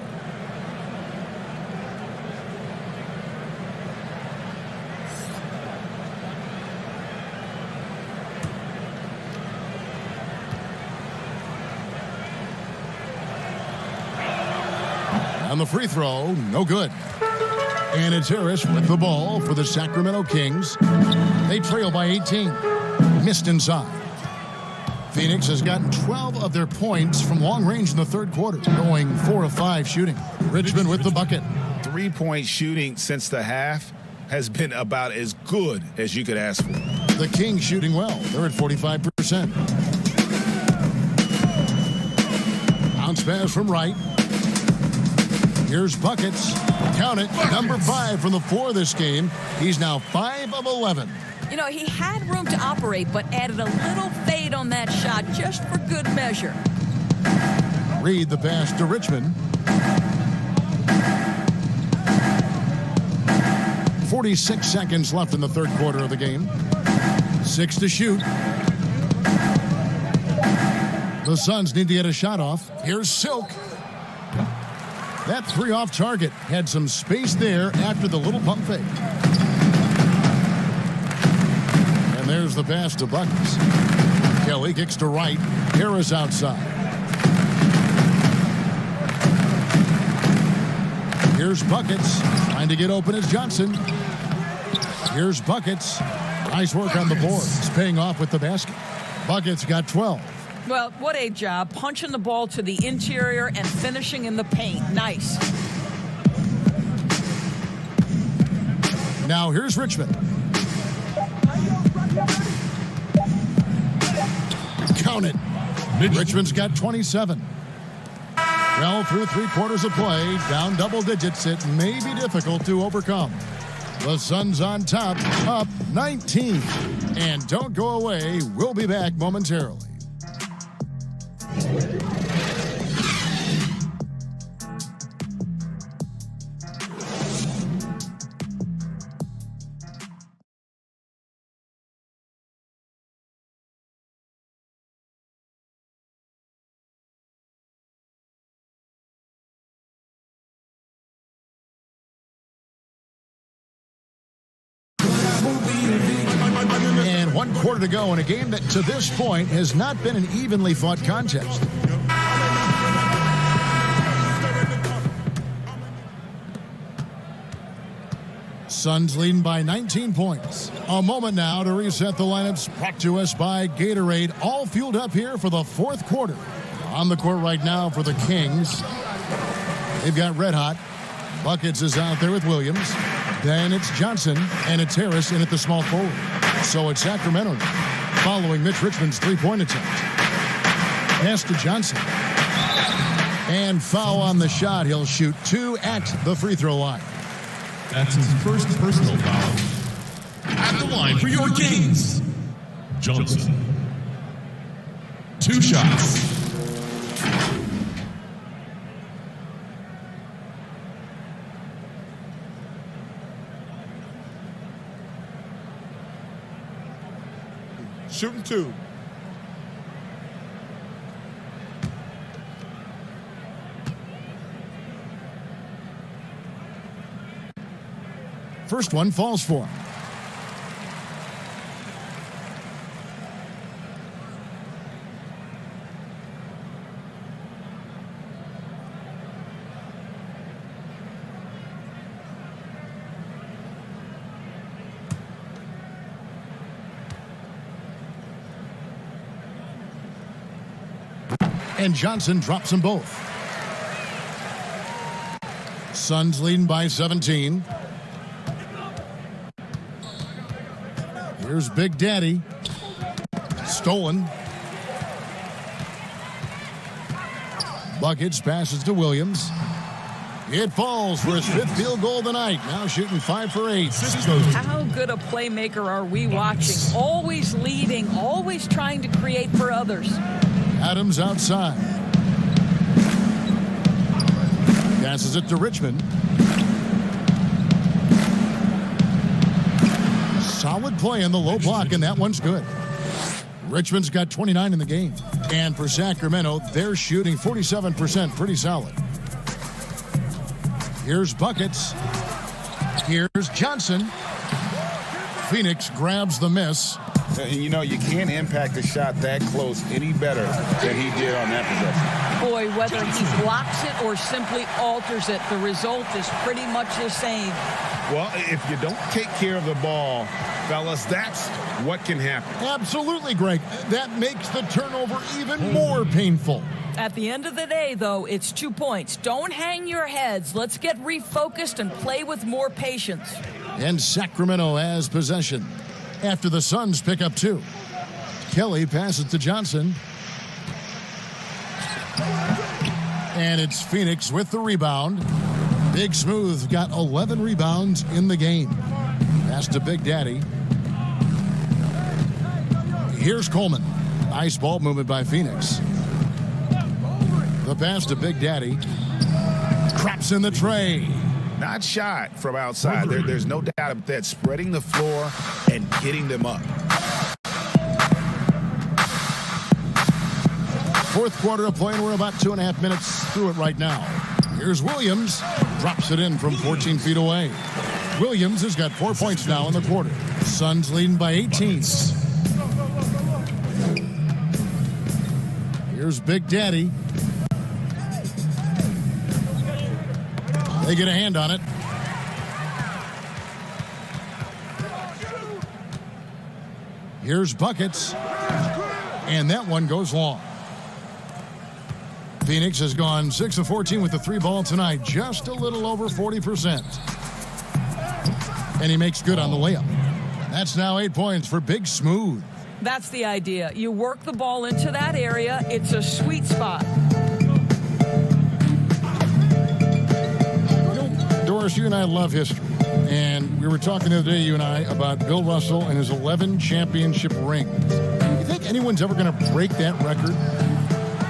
On the free throw, no good. And it's Harris with the ball for the Sacramento Kings. They trail by 18. Missed inside. Phoenix has gotten 12 of their points from long range in the third quarter, going 4 of 5 shooting. Richmond with the bucket. 3-point shooting since the half has been about as good as you could ask for. The Kings shooting well. They're at 45%. Bounce pass from Wright. Here's buckets. Count it. Number 5 from the floor this game. He's now 5 of 11. You know, he had room to operate, but added a little fade on that shot just for good measure. Reed the pass to Richmond. 46 seconds left in the third quarter of the game. 6 to shoot. The Suns need to get a shot off. Here's Silk. That 3 off target. Had some space there after the little pump fake. And there's the pass to Buckets. Kelly kicks to Wright. Harris outside. Here's Buckets. Trying to get open is Johnson. Here's Buckets. Nice work on the boards. Paying off with the basket. Buckets got 12. Well, what a job. Punching the ball to the interior and finishing in the paint. Nice. Now here's Richmond. Count it. Richmond's got 27. Well, through 3 quarters of play, down double digits, it may be difficult to overcome. The Suns on top, up 19. And don't go away. We'll be back momentarily. And 1 quarter to go in a game that to this point has not been an evenly fought contest. Suns leading by 19 points. A moment now to reset the lineups. Brought to us by Gatorade. All fueled up here for the 4th quarter. On the court right now for the Kings. They've got Red Hot. Buckets is out there with Williams. Then it's Johnson, and it's Harris in at the small forward. So it's Sacramento following Mitch Richmond's 3-point attempt. Pass to Johnson. And foul on the shot. He'll shoot 2 at the free throw line. That's his first personal foul. At the line for your Kings, Johnson. 2 shots. Shooting 2. First one falls for him. And Johnson drops them both. Suns leading by 17. Here's Big Daddy. Stolen. Buckets passes to Williams. It falls for his 5th field goal of the night. Now shooting 5 for 8. How good a playmaker are we watching? Always leading, always trying to create for others. Adams outside. Passes it to Richmond. Solid play in the low block, and that one's good. Richmond's got 29 in the game. And for Sacramento, they're shooting 47%, pretty solid. Here's Buckets. Here's Johnson. Phoenix grabs the miss. You know, you can't impact a shot that close any better than he did on that possession. Boy, whether he blocks it or simply alters it, the result is pretty much the same. Well, if you don't take care of the ball, fellas, that's what can happen. Absolutely, Greg. That makes the turnover even more painful. At the end of the day, though, it's 2 points. Don't hang your heads. Let's get refocused and play with more patience. And Sacramento has possession after the Suns pick up 2. Kelly passes to Johnson. And it's Phoenix with the rebound. Big Smooth got 11 rebounds in the game. Pass to Big Daddy. Here's Coleman. Nice ball movement by Phoenix. The pass to Big Daddy. Traps in the tray. Not shot from outside. There's no doubt about that. Spreading the floor and getting them up. Fourth quarter of play, and we're about 2.5 minutes through it right now. Here's Williams. Drops it in from 14 feet away. Williams has got 4 points now in the quarter. Suns leading by 18. Here's Big Daddy. They get a hand on it. Here's Buckets. And that one goes long. Phoenix has gone 6 of 14 with the 3 ball tonight. Just a little over 40%. And he makes good on the layup. That's now 8 points for Big Smooth. That's the idea. You work the ball into that area. It's a sweet spot. Doris, you and I love history. And we were talking the other day, you and I, about Bill Russell and his 11 championship rings. Do you think anyone's ever going to break that record?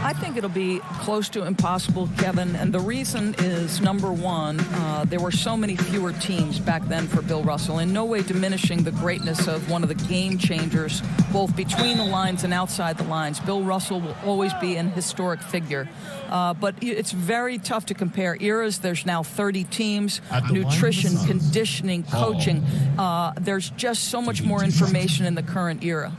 I think it'll be close to impossible, Kevin, and the reason is, number one, there were so many fewer teams back then for Bill Russell, in no way diminishing the greatness of one of the game changers, both between the lines and outside the lines. Bill Russell will always be an historic figure, but it's very tough to compare eras. There's now 30 teams, nutrition, conditioning, coaching. There's just so much more information in the current era.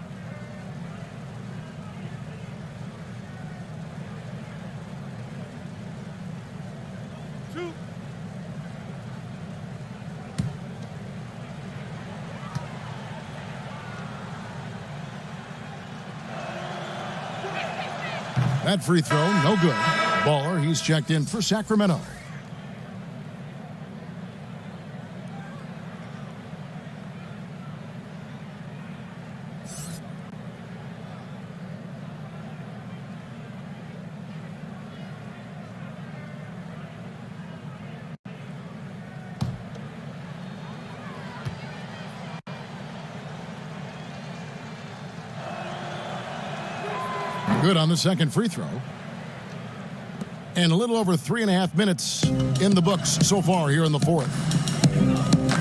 That free throw, no good. Baller, he's checked in for Sacramento. Good on the second free throw. And a little over 3.5 minutes in the books so far here in the fourth.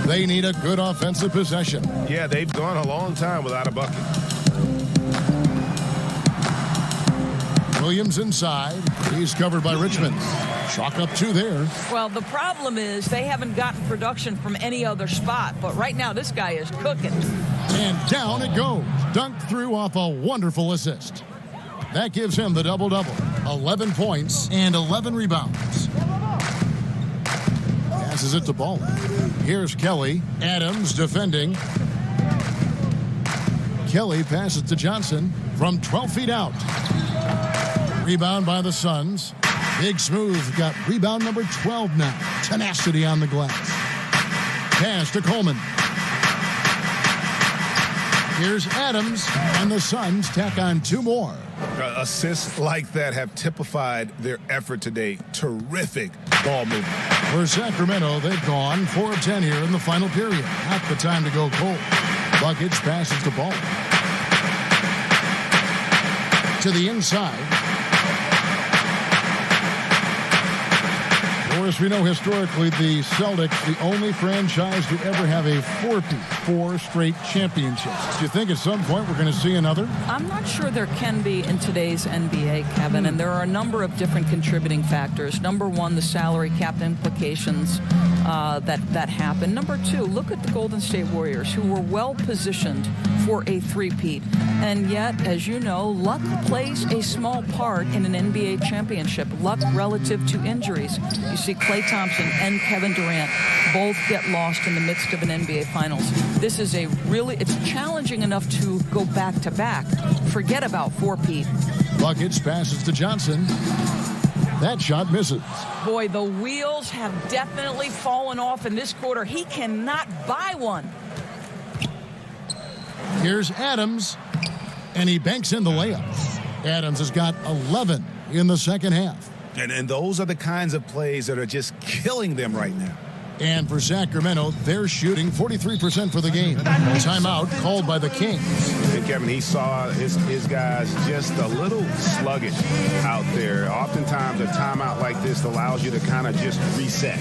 They need a good offensive possession. Yeah, they've gone a long time without a bucket. Williams inside. He's covered by Richmond. Chalk up 2 there. Well, the problem is they haven't gotten production from any other spot, but right now this guy is cooking. And down it goes. Dunked through off a wonderful assist. That gives him the double-double. 11 points and 11 rebounds. Passes it to Ball. Here's Kelly. Adams defending. Kelly passes to Johnson from 12 feet out. Rebound by the Suns. Big Smooth got rebound number 12 now. Tenacity on the glass. Pass to Coleman. Here's Adams, and the Suns tack on 2 more. Assists like that have typified their effort today. Terrific ball movement. For Sacramento, they've gone 4 of 10 here in the final period. Not the time to go cold. Buckets passes the ball to the inside. As we know, historically, the Celtics, the only franchise to ever have a four straight championships. Do you think at some point we're going to see another? I'm not sure there can be in today's NBA, Kevin, and there are a number of different contributing factors. Number one, the salary cap implications that happen. Number two, look at the Golden State Warriors, who were well positioned for a three-peat. And yet, as you know, luck plays a small part in an NBA championship. Luck relative to injuries. You see Klay Thompson and Kevin Durant both get lost in the midst of an NBA Finals. This is it's challenging enough to go back-to-back. Forget about four-peat. Buckets passes to Johnson. That shot misses. Boy, the wheels have definitely fallen off in this quarter. He cannot buy one. Here's Adams, and he banks in the layup. Adams has got 11 in the second half. And those are the kinds of plays that are just killing them right now. And for Sacramento, they're shooting 43% for the game. Timeout called by the Kings. And Kevin, he saw his guys just a little sluggish out there. Oftentimes a timeout like this allows you to kind of just reset.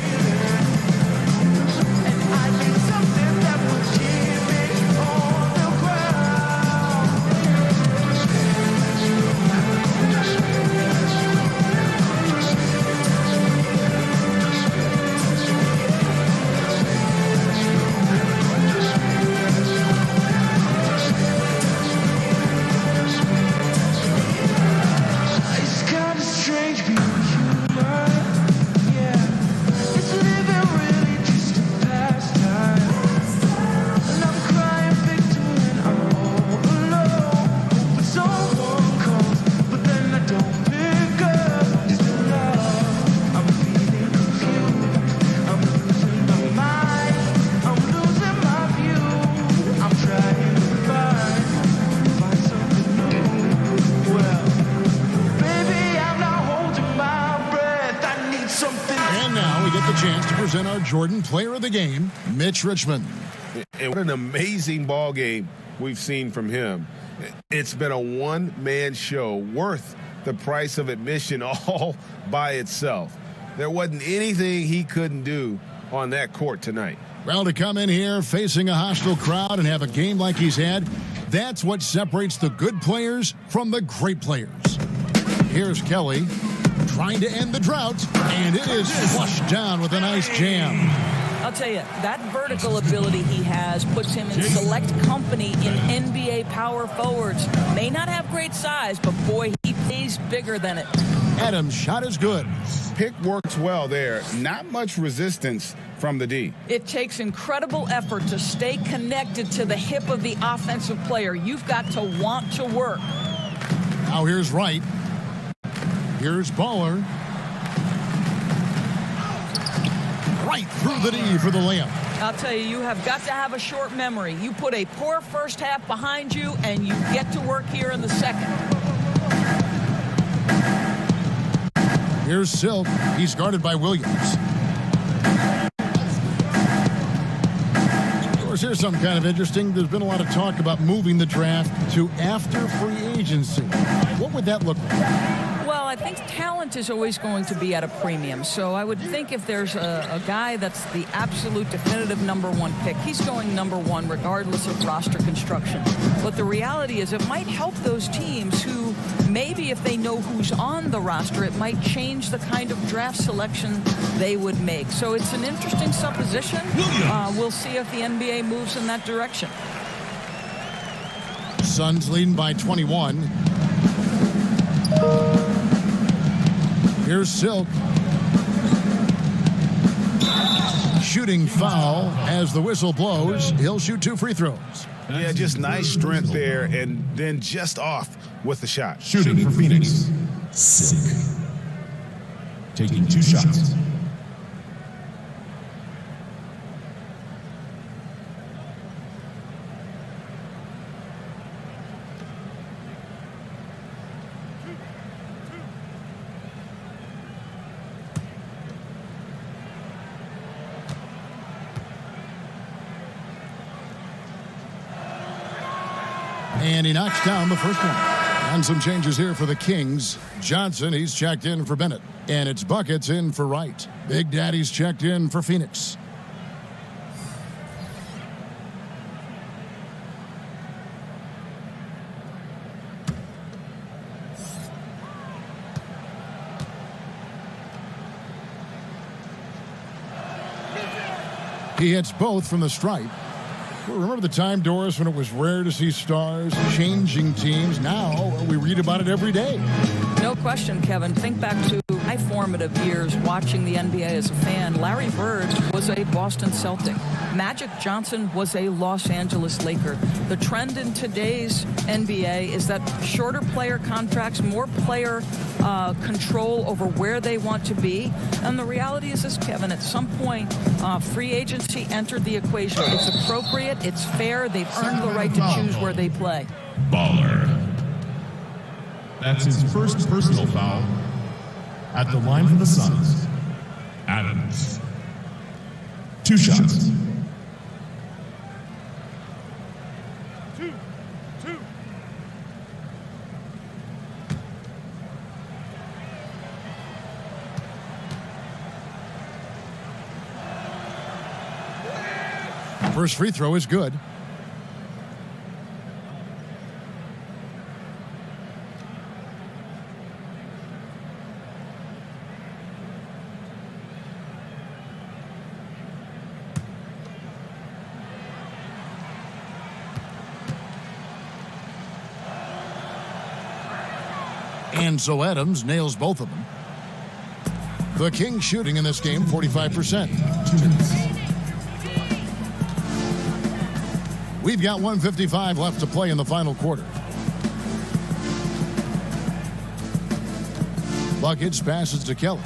Our Jordan Player of the Game, Mitch Richmond. And what an amazing ball game we've seen from him. It's been a one-man show worth the price of admission all by itself. There wasn't anything he couldn't do on that court tonight. Well, to come in here facing a hostile crowd and have a game like he's had, that's what separates the good players from the great players. Here's Kelly trying to end the drought, and it is flushed down with a nice jam. I'll tell you, that vertical ability he has puts him in select company in NBA power forwards. May not have great size, but boy, he plays bigger than it. Adams' shot is good. Pick works well there. Not much resistance from the D. It takes incredible effort to stay connected to the hip of the offensive player. You've got to want to work. Now here's Wright. Here's Baller. Right through the knee for the layup. I'll tell you, you have got to have a short memory. You put a poor first half behind you, and you get to work here in the second. Here's Silk. He's guarded by Williams. Of course, here's something kind of interesting. There's been a lot of talk about moving the draft to after free agency. What would that look like? Well, I think talent is always going to be at a premium. So I would think if there's a guy that's the absolute definitive number one pick, he's going number one regardless of roster construction. But the reality is it might help those teams who maybe if they know who's on the roster, it might change the kind of draft selection they would make. So it's an interesting supposition. We'll see if the NBA moves in that direction. Suns leading by 21. Here's Silk. Shooting foul as the whistle blows. He'll shoot 2 free throws. Yeah, just nice strength there, and then just off with the shot. Shooting for Phoenix, Silk. Taking 2 shots. And he knocks down the first one. And some changes here for the Kings. Johnson, he's checked in for Bennett. And it's Buckets in for Wright. Big Daddy's checked in for Phoenix. He hits both from the stripe. Well, remember the time, Doris, when it was rare to see stars changing teams? Now we read about it every day. No question, Kevin. Think back to my formative years watching the NBA as a fan. Larry Bird was a Boston Celtic. Magic Johnson was a Los Angeles Laker. The trend in today's NBA is that shorter player contracts, more player control over where they want to be. And the reality is this, Kevin, at some point, free agency entered the equation. It's appropriate. It's fair. They've earned the right to choose where they play. Baller. That's his first personal foul at the line for the Suns. Adams. 2 shots. Two. First free throw is good. And so Adams nails both of them. The Kings shooting in this game 45%. We've got 1:55 left to play in the final quarter. Buckets passes to Kelly.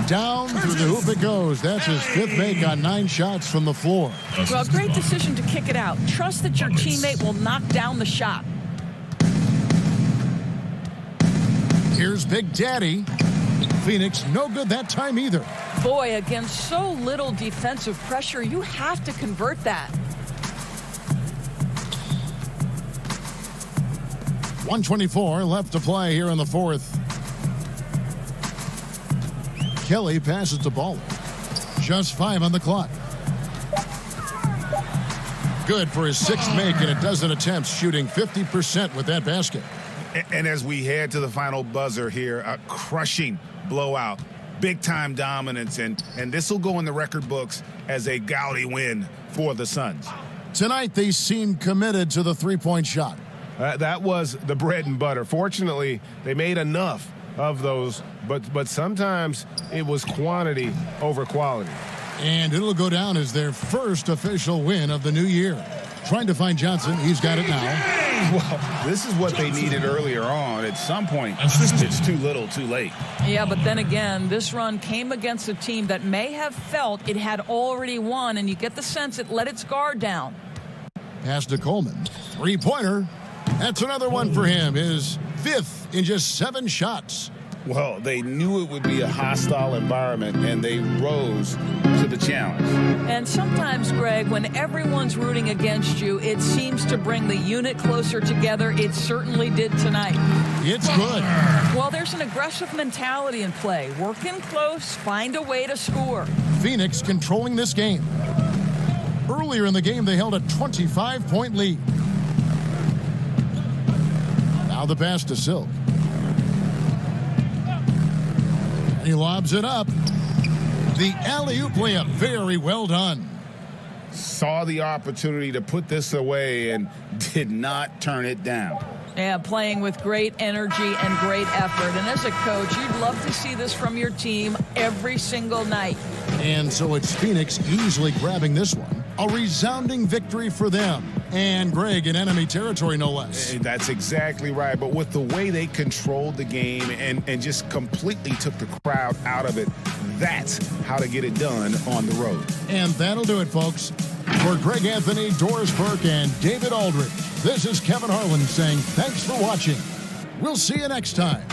Down through the hoop it goes. That's his 5th make on 9 shots from the floor. Well, great decision to kick it out. Trust that your teammate will knock down the shot. Here's Big Daddy. Phoenix, no good that time either. Boy, against so little defensive pressure, you have to convert that. 1:24 left to play here in the 4th. Kelly passes to Baller. Just 5 on the clock. Good for his 6th make in a dozen attempts, shooting 50% with that basket. And as we head to the final buzzer here, a crushing blowout, big-time dominance, and this will go in the record books as a gaudy win for the Suns. Tonight, they seem committed to the three-point shot. That was the bread and butter. Fortunately, they made enough of those, but sometimes it was quantity over quality. And it'll go down as their first official win of the new year. Trying to find Johnson. He's got it now. Well, this is what they needed earlier on. At some point, it's too little, too late. Yeah, but then again, this run came against a team that may have felt it had already won, and you get the sense it let its guard down. Pass to Coleman. Three-pointer. That's another one for him. His 5th in just 7 shots. Well, they knew it would be a hostile environment, and they rose to the challenge. And sometimes, Greg, when everyone's rooting against you, it seems to bring the unit closer together. It certainly did tonight. It's good. Well, there's an aggressive mentality in play. Work in close, find a way to score. Phoenix controlling this game. Earlier in the game, they held a 25-point lead. Now the pass to Silk. And he lobs it up. The alley-oop layup, very well done. Saw the opportunity to put this away and did not turn it down. Yeah, playing with great energy and great effort. And as a coach, you'd love to see this from your team every single night. And so it's Phoenix easily grabbing this one. A resounding victory for them. And Greg in enemy territory, no less. That's exactly right. But with the way they controlled the game and just completely took the crowd out of it, that's how to get it done on the road. And that'll do it, folks. For Greg Anthony, Doris Burke, and David Aldridge, this is Kevin Harlan saying thanks for watching. We'll see you next time.